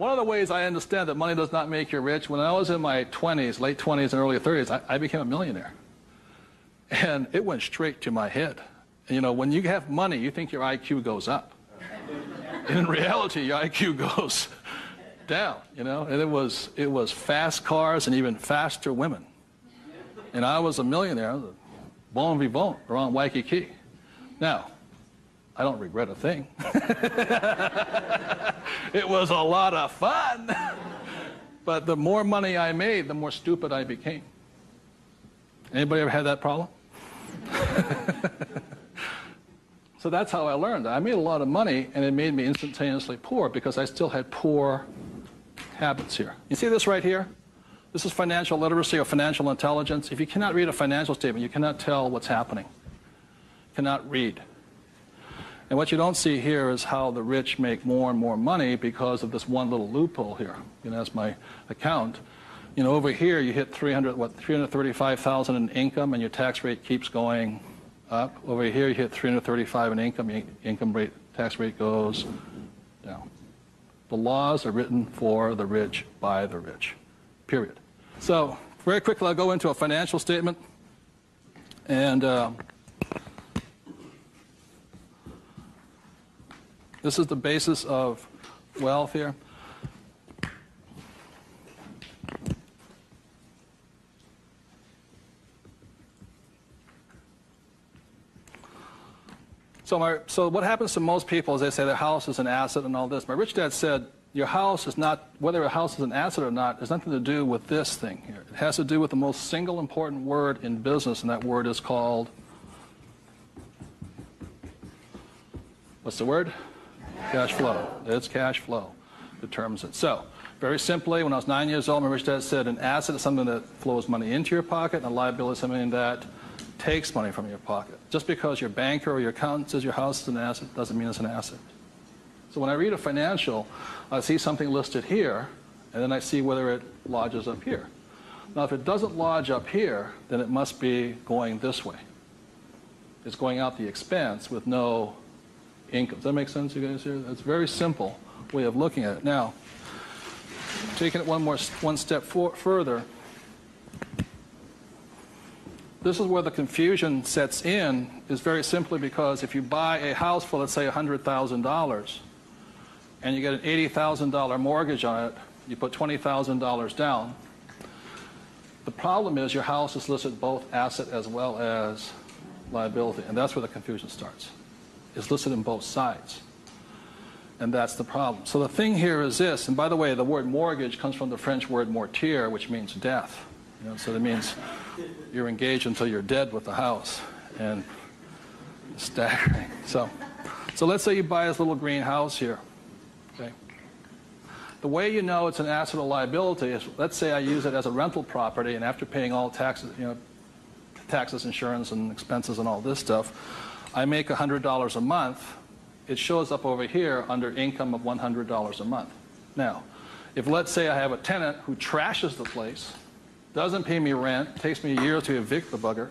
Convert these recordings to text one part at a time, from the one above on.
one of the ways I understand that money does not make you rich, when I was in my 20s, late 20s and early 30s, I became a millionaire. And it went straight to my head. And, you know, when you have money, you think your IQ goes up. And in reality, your IQ goes down, you know. And it was fast cars and even faster women. And I was a millionaire. I was a bon vivant around Waikiki. Now, I don't regret a thing. It was a lot of fun. But the more money I made, the more stupid I became. Anybody ever had that problem? So that's how I learned. I made a lot of money, and it made me instantaneously poor because I still had poor habits here. You see this right here? This is financial literacy or financial intelligence. If you cannot read a financial statement, you cannot tell what's happening. You cannot read. And what you don't see here is how the rich make more and more money because of this one little loophole here. You know, that's my account. You know, over here you hit 335,000 in income, and your tax rate keeps going up. Over here you hit 335 in income, your income rate, tax rate goes down. The laws are written for the rich by the rich, period. So very quickly I'll go into a financial statement, and this is the basis of wealth here. So what happens to most people is they say their house is an asset and all this. My rich dad said, your house is not, whether a house is an asset or not, has nothing to do with this thing here. It has to do with the most single important word in business, and that word is called, what's the word? Cash flow. It's cash flow determines it. So, very simply, when I was 9 years old, my rich dad said an asset is something that flows money into your pocket, and a liability is something that takes money from your pocket. Just because your banker or your accountant says your house is an asset doesn't mean it's an asset. So when I read a financial, I see something listed here, and then I see whether it lodges up here. Now, if it doesn't lodge up here, then it must be going this way. It's going out the expense with no income. Does that make sense, you guys here? That's a very simple way of looking at it. Now, taking it one step further, this is where the confusion sets in, is very simply because if you buy a house for, let's say, $100,000, and you get an $80,000 mortgage on it, you put $20,000 down, the problem is your house is listed both asset as well as liability, and that's where the confusion starts. It's listed in both sides, and that's the problem. So the thing here is this, and by the way, the word mortgage comes from the French word mortier, which means death. You know, so that means you're engaged until you're dead with the house, and it's staggering. So let's say you buy this little green house here. Okay. The way you know it's an asset or liability is, let's say I use it as a rental property, and after paying all taxes, you know, taxes, insurance, and expenses, and all this stuff, I make $100 a month. It shows up over here under income of $100 a month. Now, if let's say I have a tenant who trashes the place, doesn't pay me rent, takes me a year to evict the bugger,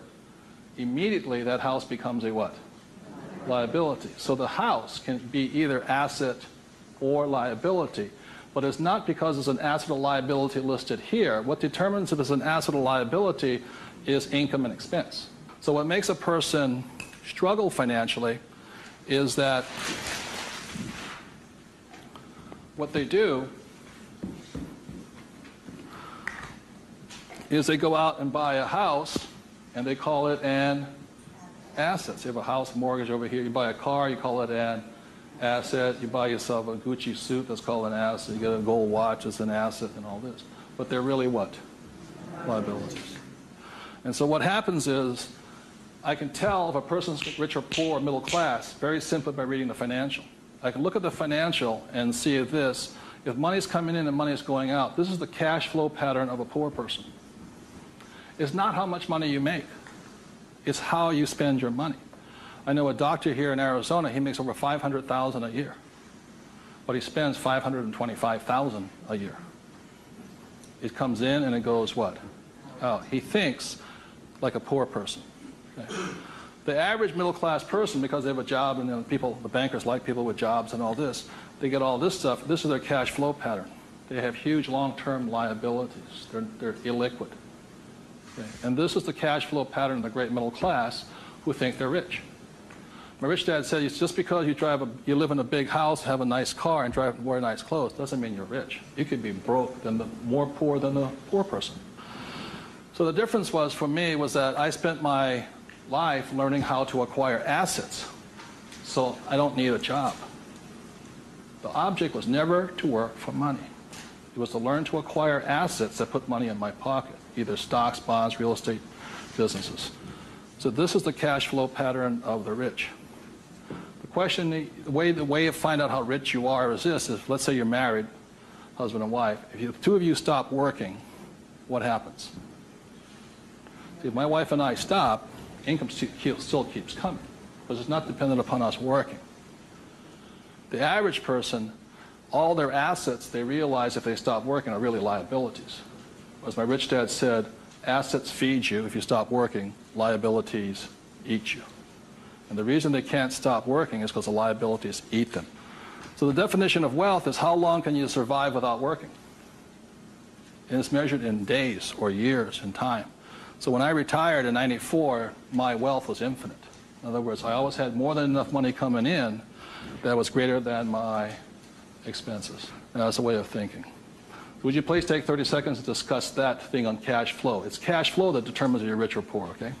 immediately that house becomes a what? Liability. So the house can be either asset or liability, but it's not because it's an asset or liability listed here. What determines if it's an asset or liability is income and expense. So what makes a person struggle financially is that what they do is they go out and buy a house, and they call it an asset. So you have a house mortgage over here. You buy a car, you call it an asset. You buy yourself a Gucci suit, that's called an asset. You get a gold watch, it's an asset, and all this. But they're really what? Liabilities. And so what happens is, I can tell if a person's rich or poor or middle class very simply by reading the financial. I can look at the financial and see this. If money's coming in and money's going out, this is the cash flow pattern of a poor person. It's not how much money you make. It's how you spend your money. I know a doctor here in Arizona, he makes over $500,000 a year, but he spends $525,000 a year. It comes in and it goes what? Oh, he thinks like a poor person. Okay. The average middle-class person, because they have a job, and the bankers like people with jobs and all this, they get all this stuff. This is their cash flow pattern. They have huge long-term liabilities. They're illiquid. Okay? And this is the cash flow pattern of the great middle class who think they're rich. My rich dad said, it's just because you live in a big house, have a nice car, and wear nice clothes doesn't mean you're rich. You could be broke, more poor than the poor person. So the difference was, for me, was that I spent my life learning how to acquire assets, so I don't need a job. The object was never to work for money. It was to learn to acquire assets that put money in my pocket, either stocks, bonds, real estate, businesses. So this is the cash flow pattern of the rich. The question, the way to find out how rich you are is this: is let's say you're married, husband and wife. If the two of you stop working, what happens? See, if my wife and I stop, income still keeps coming, because it's not dependent upon us working. The average person, all their assets, they realize if they stop working, are really liabilities. As my rich dad said, assets feed you if you stop working, liabilities eat you. And the reason they can't stop working is because the liabilities eat them. So the definition of wealth is how long can you survive without working? And it's measured in days or years in time. So when I retired in '94, my wealth was infinite. In other words, I always had more than enough money coming in that was greater than my expenses. And that's a way of thinking. Would you please take 30 seconds to discuss that thing on cash flow? It's cash flow that determines if you're rich or poor, okay?